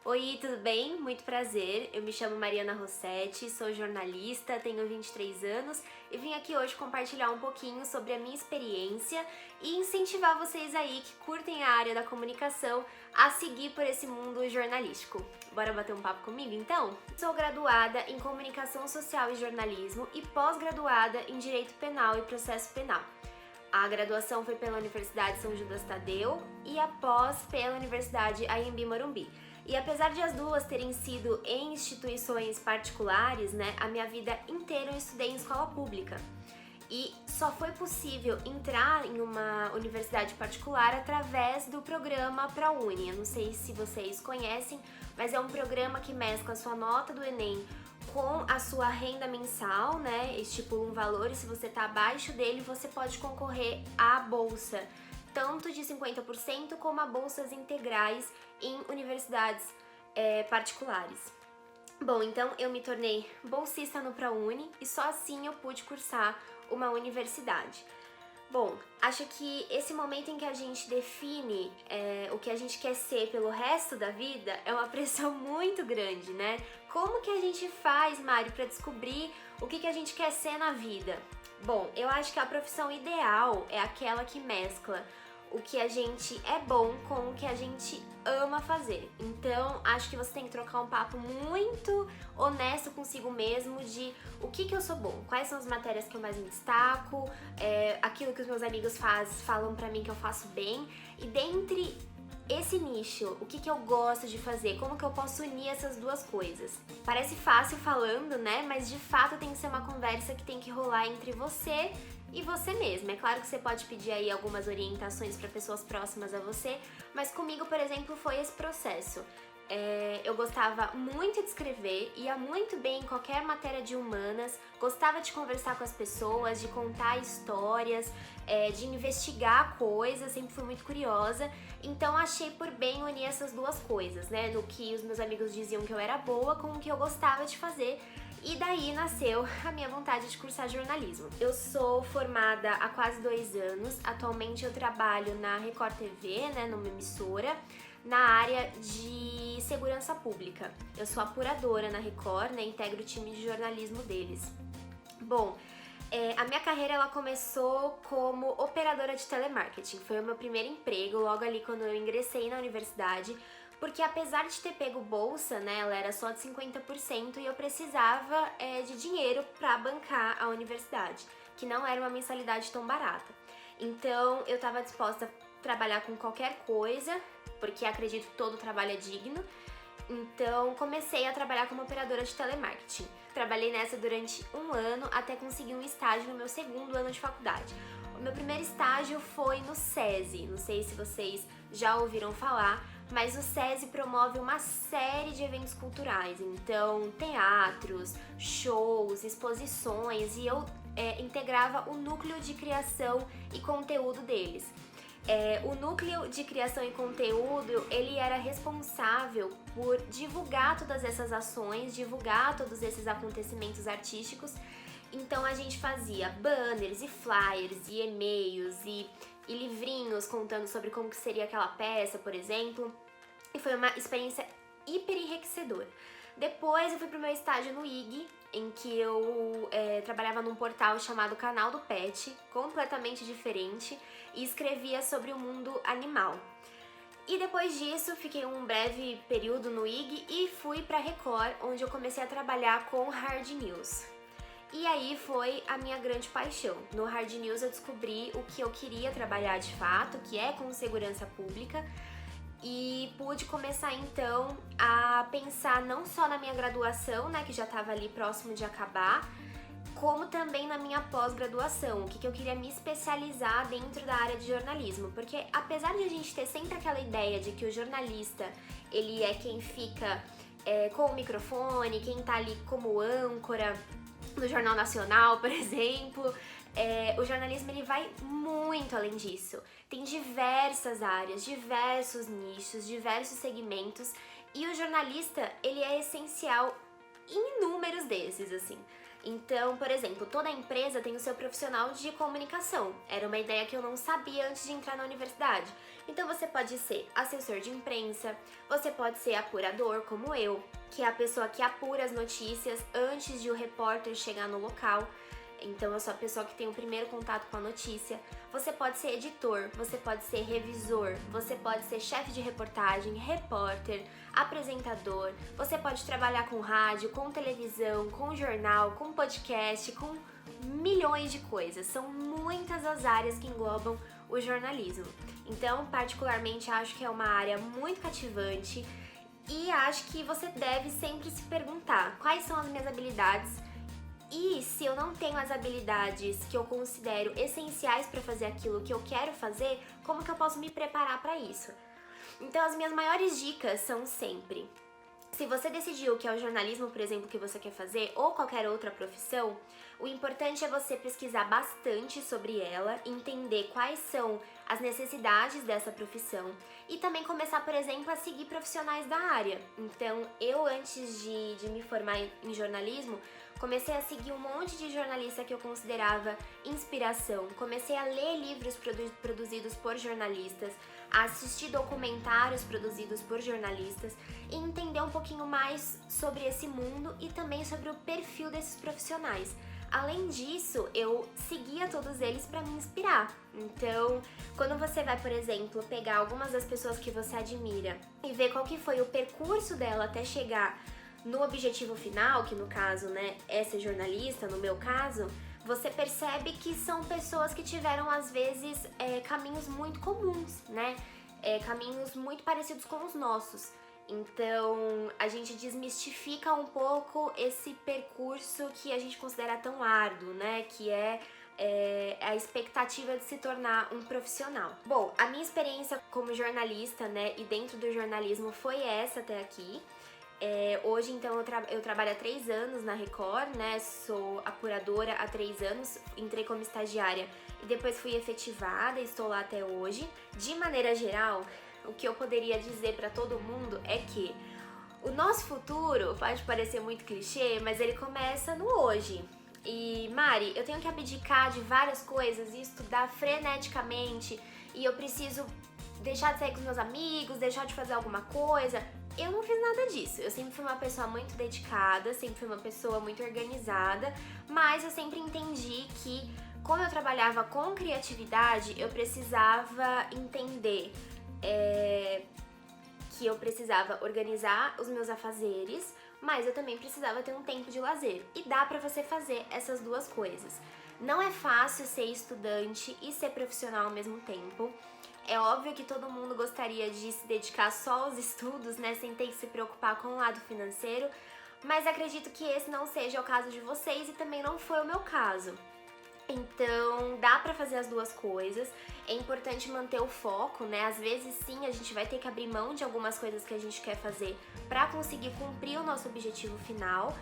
Oi, tudo bem? Muito prazer. Eu me chamo Mariana Rossetti, sou jornalista, tenho 23 anos e vim aqui hoje compartilhar um pouquinho sobre a minha experiência e incentivar vocês aí que curtem a área da comunicação a seguir por esse mundo jornalístico. Bora bater um papo comigo então? Sou graduada em Comunicação Social e Jornalismo e pós-graduada em Direito Penal e Processo Penal. A graduação foi pela Universidade São Judas Tadeu e a pós pela Universidade Anhembi Morumbi. E apesar de as duas terem sido em instituições particulares, né, a minha vida inteira eu estudei em escola pública. E só foi possível entrar em uma universidade particular através do programa ProUni. Eu não sei se vocês conhecem, mas é um programa que mescla a sua nota do Enem com a sua renda mensal, né? Estipula um valor e se você está abaixo dele, você pode concorrer à bolsa, tanto de 50% como a bolsas integrais em universidades particulares. Bom, então eu me tornei bolsista no ProUni e só assim eu pude cursar uma universidade. Bom, acho que esse momento em que a gente define o que a gente quer ser pelo resto da vida é uma pressão muito grande, né? Como que a gente faz, Mário, para descobrir o que a gente quer ser na vida? Bom, eu acho que a profissão ideal é aquela que mescla o que a gente é bom com o que a gente ama fazer. Então, acho que você tem que trocar um papo muito honesto consigo mesmo de o que eu sou bom, quais são as matérias que eu mais me destaco, aquilo que os meus amigos falam pra mim que eu faço bem, e dentre esse nicho, o que eu gosto de fazer, como que eu posso unir essas duas coisas. Parece fácil falando, né? Mas de fato tem que ser uma conversa que tem que rolar entre você e você mesmo. É claro que você pode pedir aí algumas orientações para pessoas próximas a você, mas comigo, por exemplo, foi esse processo. Eu gostava muito de escrever, ia muito bem em qualquer matéria de humanas, gostava de conversar com as pessoas, de contar histórias, de investigar coisas, sempre fui muito curiosa, então achei por bem unir essas duas coisas, né? No que os meus amigos diziam que eu era boa com o que eu gostava de fazer. E daí nasceu a minha vontade de cursar jornalismo. Eu sou formada há quase 2 anos, atualmente eu trabalho na Record TV, né, numa emissora, na área de segurança pública. Eu sou apuradora na Record, né, integro o time de jornalismo deles. Bom, a minha carreira ela começou como operadora de telemarketing. Foi o meu primeiro emprego, logo ali quando eu ingressei na universidade, porque apesar de ter pego bolsa, né, ela era só de 50% e eu precisava de dinheiro para bancar a universidade, que não era uma mensalidade tão barata. Então eu estava disposta a trabalhar com qualquer coisa, porque acredito que todo trabalho é digno. Então comecei a trabalhar como operadora de telemarketing. Trabalhei nessa durante 1 ano até conseguir um estágio no meu 2º ano de faculdade. O meu primeiro estágio foi no SESI, não sei se vocês já ouviram falar, mas o SESI promove uma série de eventos culturais, então teatros, shows, exposições, e eu integrava o núcleo de criação e conteúdo deles. O núcleo de criação e conteúdo, ele era responsável por divulgar todas essas ações, divulgar todos esses acontecimentos artísticos. Então a gente fazia banners e flyers e e-mails e livrinhos contando sobre como que seria aquela peça, por exemplo. E foi uma experiência hiper enriquecedora. Depois eu fui pro meu estágio no IG, em que eu trabalhava num portal chamado Canal do Pet, completamente diferente, e escrevia sobre o mundo animal. E depois disso, fiquei um breve período no IG e fui pra Record, onde eu comecei a trabalhar com Hard News. E aí foi a minha grande paixão. No Hard News eu descobri o que eu queria trabalhar de fato, que é com segurança pública, e pude começar então a pensar não só na minha graduação, né, que já estava ali próximo de acabar, como também na minha pós-graduação, o que eu queria me especializar dentro da área de jornalismo, porque apesar de a gente ter sempre aquela ideia de que o jornalista, ele é quem fica com o microfone, quem tá ali como âncora no Jornal Nacional, por exemplo, o jornalismo ele vai muito além disso. Tem diversas áreas, diversos nichos, diversos segmentos, e o jornalista ele é essencial em inúmeros desses, assim. Então, por exemplo, toda empresa tem o seu profissional de comunicação. Era uma ideia que eu não sabia antes de entrar na universidade. Então você pode ser assessor de imprensa, você pode ser apurador, como eu, que é a pessoa que apura as notícias antes de o repórter chegar no local. Então eu sou a pessoa que tem o primeiro contato com a notícia. Você pode ser editor, você pode ser revisor, você pode ser chefe de reportagem, repórter, apresentador, você pode trabalhar com rádio, com televisão, com jornal, com podcast, com milhões de coisas. São muitas as áreas que englobam o jornalismo. Então, particularmente, acho que é uma área muito cativante e acho que você deve sempre se perguntar quais são as minhas habilidades. E se eu não tenho as habilidades que eu considero essenciais para fazer aquilo que eu quero fazer, como que eu posso me preparar para isso? Então, as minhas maiores dicas são sempre: se você decidiu que é o jornalismo, por exemplo, que você quer fazer, ou qualquer outra profissão, o importante é você pesquisar bastante sobre ela, entender quais são as necessidades dessa profissão e também começar, por exemplo, a seguir profissionais da área. Então, eu antes de me formar em jornalismo, comecei a seguir um monte de jornalista que eu considerava inspiração. Comecei a ler livros produzidos por jornalistas, a assistir documentários produzidos por jornalistas e entender um pouquinho mais sobre esse mundo e também sobre o perfil desses profissionais. Além disso, eu seguia todos eles para me inspirar. Então, quando você vai, por exemplo, pegar algumas das pessoas que você admira e ver qual que foi o percurso dela até chegar no objetivo final, que no caso, né, é ser jornalista, no meu caso, você percebe que são pessoas que tiveram, às vezes, caminhos muito comuns, né? Caminhos muito parecidos com os nossos. Então, a gente desmistifica um pouco esse percurso que a gente considera tão árduo, né? Que é a expectativa de se tornar um profissional. Bom, a minha experiência como jornalista, né, e dentro do jornalismo foi essa até aqui. Hoje, então, eu trabalho há 3 anos na Record, né? Sou apuradora há 3 anos, entrei como estagiária e depois fui efetivada e estou lá até hoje. De maneira geral, o que eu poderia dizer para todo mundo é que o nosso futuro pode parecer muito clichê, mas ele começa no hoje. E, Mari, eu tenho que abdicar de várias coisas e estudar freneticamente e eu preciso deixar de sair com os meus amigos, deixar de fazer alguma coisa. Eu não fiz nada disso. Eu sempre fui uma pessoa muito dedicada, sempre fui uma pessoa muito organizada, mas eu sempre entendi que, como eu trabalhava com criatividade, eu precisava entender que eu precisava organizar os meus afazeres, mas eu também precisava ter um tempo de lazer. E dá pra você fazer essas duas coisas. Não é fácil ser estudante e ser profissional ao mesmo tempo. É óbvio que todo mundo gostaria de se dedicar só aos estudos, né, sem ter que se preocupar com o lado financeiro, mas acredito que esse não seja o caso de vocês e também não foi o meu caso. Então, dá pra fazer as duas coisas. É importante manter o foco, né? Às vezes, sim, a gente vai ter que abrir mão de algumas coisas que a gente quer fazer pra conseguir cumprir o nosso objetivo final,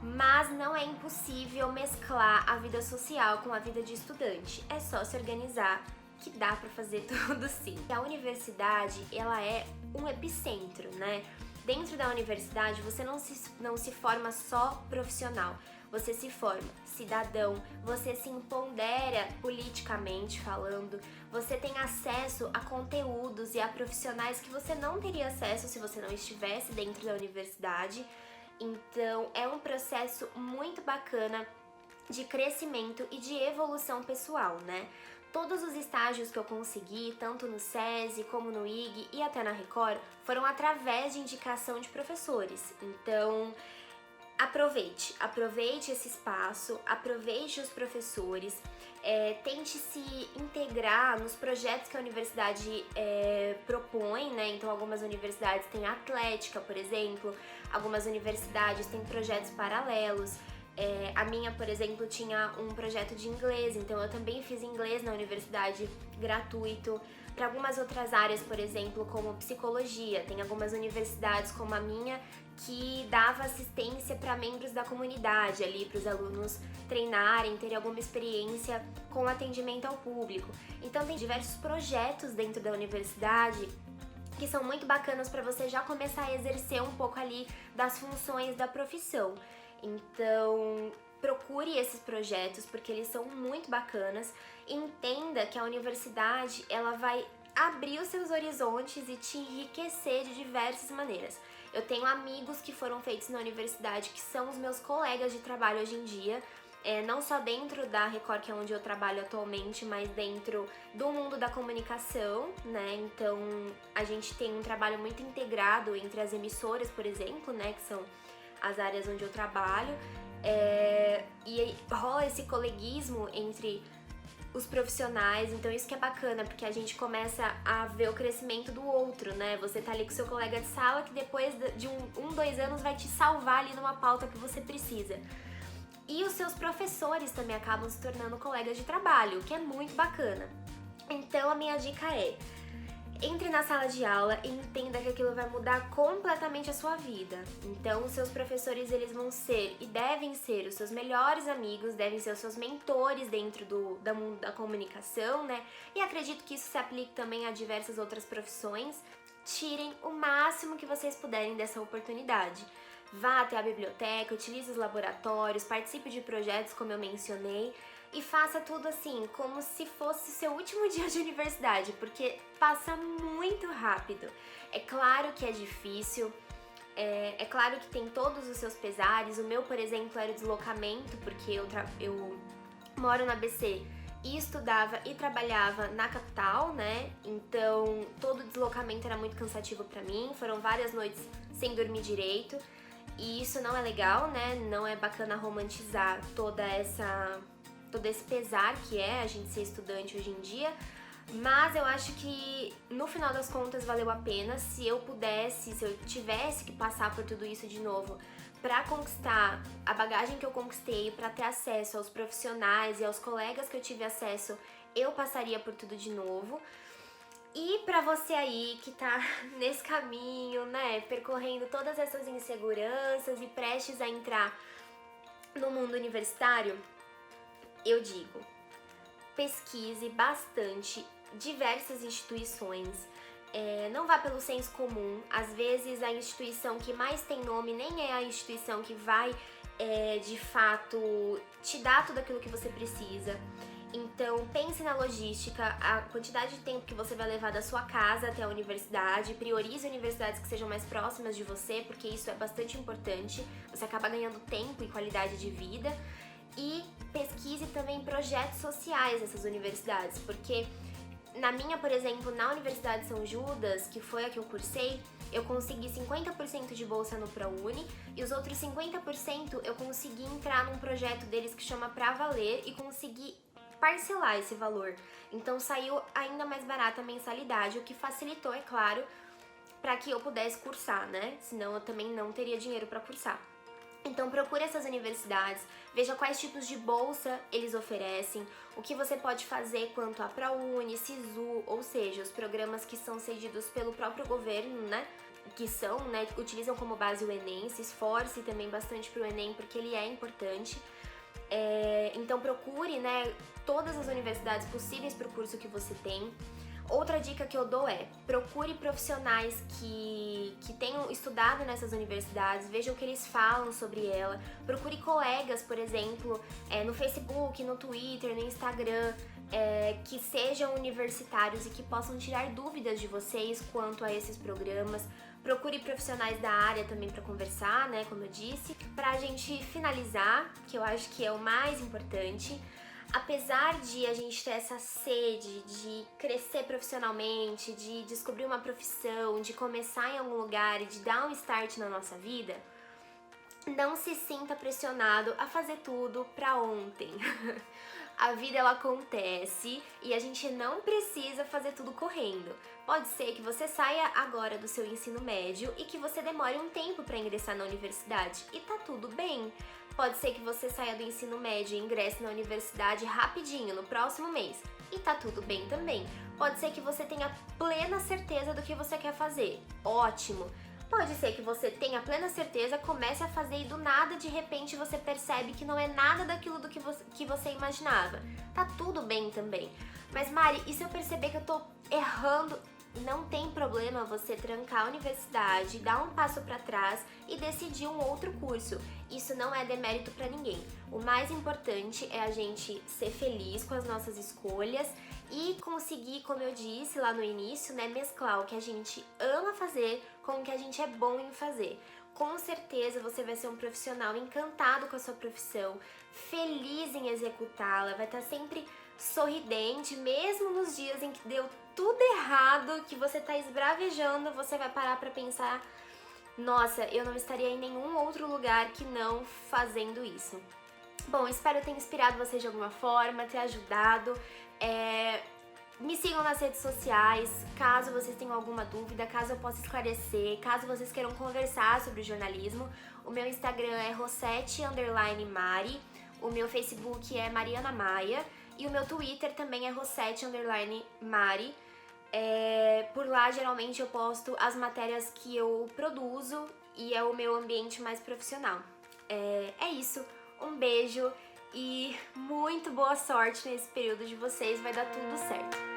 mas não é impossível mesclar a vida social com a vida de estudante. É só se organizar que dá pra fazer tudo sim. A universidade, ela é um epicentro, né? Dentro da universidade, você não se forma só profissional, você se forma cidadão, você se empodera politicamente falando, você tem acesso a conteúdos e a profissionais que você não teria acesso se você não estivesse dentro da universidade. Então, é um processo muito bacana de crescimento e de evolução pessoal, né? Todos os estágios que eu consegui, tanto no SESI como no IG e até na Record, foram através de indicação de professores. Então, aproveite esse espaço, aproveite os professores, tente se integrar nos projetos que a universidade propõe, né? Então, algumas universidades têm atlética, por exemplo, algumas universidades têm projetos paralelos. A minha, por exemplo, tinha um projeto de inglês, então eu também fiz inglês na universidade gratuito. Para algumas outras áreas, por exemplo, como psicologia, tem algumas universidades como a minha que dava assistência para membros da comunidade ali, para os alunos treinarem, terem alguma experiência com atendimento ao público. Então tem diversos projetos dentro da universidade que são muito bacanas para você já começar a exercer um pouco ali das funções da profissão. Então, procure esses projetos porque eles são muito bacanas. Entenda que a universidade, ela vai abrir os seus horizontes e te enriquecer de diversas maneiras. Eu tenho amigos que foram feitos na universidade, que são os meus colegas de trabalho hoje em dia, não só dentro da Record, que é onde eu trabalho atualmente, mas dentro do mundo da comunicação, né? Então, a gente tem um trabalho muito integrado entre as emissoras, por exemplo, né? Que são as áreas onde eu trabalho. E rola esse coleguismo entre os profissionais, então isso que é bacana, porque a gente começa a ver o crescimento do outro, né? Você tá ali com seu colega de sala que depois de 2 anos vai te salvar ali numa pauta que você precisa. E os seus professores também acabam se tornando colegas de trabalho, o que é muito bacana. Então a minha dica é: entre na sala de aula e entenda que aquilo vai mudar completamente a sua vida. Então, os seus professores, eles vão ser e devem ser os seus melhores amigos, devem ser os seus mentores dentro do mundo da comunicação, né? E acredito que isso se aplique também a diversas outras profissões. Tirem o máximo que vocês puderem dessa oportunidade. Vá até a biblioteca, utilize os laboratórios, participe de projetos, como eu mencionei, e faça tudo assim, como se fosse seu último dia de universidade, porque passa muito rápido. É claro que é difícil, é claro que tem todos os seus pesares. O meu, por exemplo, era o deslocamento, porque eu moro na ABC e estudava e trabalhava na capital, né? Então, todo o deslocamento era muito cansativo pra mim, foram várias noites sem dormir direito, e isso não é legal, né? Não é bacana romantizar todo esse pesar que é a gente ser estudante hoje em dia, mas eu acho que no final das contas valeu a pena. Se eu tivesse que passar por tudo isso de novo para conquistar a bagagem que eu conquistei, para ter acesso aos profissionais e aos colegas que eu tive acesso, eu passaria por tudo de novo. E pra você aí que tá nesse caminho, né, percorrendo todas essas inseguranças e prestes a entrar no mundo universitário, eu digo, pesquise bastante diversas instituições, não vá pelo senso comum. Às vezes a instituição que mais tem nome nem é a instituição que vai, de fato, te dar tudo aquilo que você precisa. Então pense na logística, a quantidade de tempo que você vai levar da sua casa até a universidade, priorize universidades que sejam mais próximas de você, porque isso é bastante importante, você acaba ganhando tempo e qualidade de vida. E pesquise também projetos sociais dessas universidades, porque na minha, por exemplo, na Universidade São Judas, que foi a que eu cursei, eu consegui 50% de bolsa no ProUni e os outros 50% eu consegui entrar num projeto deles que chama Pra Valer e consegui parcelar esse valor. Então saiu ainda mais barata a mensalidade, o que facilitou, é claro, para que eu pudesse cursar, né? Senão eu também não teria dinheiro para cursar. Então procure essas universidades, veja quais tipos de bolsa eles oferecem, o que você pode fazer quanto a ProUni, Sisu, ou seja, os programas que são cedidos pelo próprio governo, né? Que utilizam como base o Enem. Se esforce também bastante para o Enem, porque ele é importante. Então procure, né, todas as universidades possíveis para o curso que você tem. Outra dica que eu dou é: procure profissionais que tenham estudado nessas universidades, veja o que eles falam sobre ela. Procure colegas, por exemplo, no Facebook, no Twitter, no Instagram, que sejam universitários e que possam tirar dúvidas de vocês quanto a esses programas. Procure profissionais da área também para conversar, né, como eu disse. Pra gente finalizar, que eu acho que é o mais importante, apesar de a gente ter essa sede de crescer profissionalmente, de descobrir uma profissão, de começar em algum lugar e de dar um start na nossa vida, não se sinta pressionado a fazer tudo pra ontem. A vida, ela acontece e a gente não precisa fazer tudo correndo. Pode ser que você saia agora do seu ensino médio e que você demore um tempo para ingressar na universidade, e tá tudo bem. Pode ser que você saia do ensino médio e ingresse na universidade rapidinho, no próximo mês, e tá tudo bem também. Pode ser que você tenha plena certeza do que você quer fazer. Ótimo! Pode ser que você tenha plena certeza, comece a fazer e do nada, de repente, você percebe que não é nada daquilo do que você imaginava. Tá tudo bem também. Mas Mari, e se eu perceber que eu tô errando não tem problema você trancar a universidade, dar um passo para trás e decidir um outro curso. Isso não é demérito para ninguém. O mais importante é a gente ser feliz com as nossas escolhas e conseguir, como eu disse lá no início, né, mesclar o que a gente ama fazer com o que a gente é bom em fazer. Com certeza você vai ser um profissional encantado com a sua profissão, feliz em executá-la, vai estar sempre sorridente, mesmo nos dias em que deu tudo errado, que você tá esbravejando, você vai parar pra pensar: nossa, eu não estaria em nenhum outro lugar que não fazendo isso. Bom, espero ter inspirado vocês de alguma forma, ter ajudado. Me sigam nas redes sociais, caso vocês tenham alguma dúvida, caso eu possa esclarecer, caso vocês queiram conversar sobre o jornalismo. O meu Instagram é Rosete_Mari, o meu Facebook é Mariana Maia e o meu Twitter também é Rosete_Mari. Por lá, geralmente, eu posto as matérias que eu produzo e é o meu ambiente mais profissional. É isso, um beijo e muito boa sorte nesse período de vocês, vai dar tudo certo.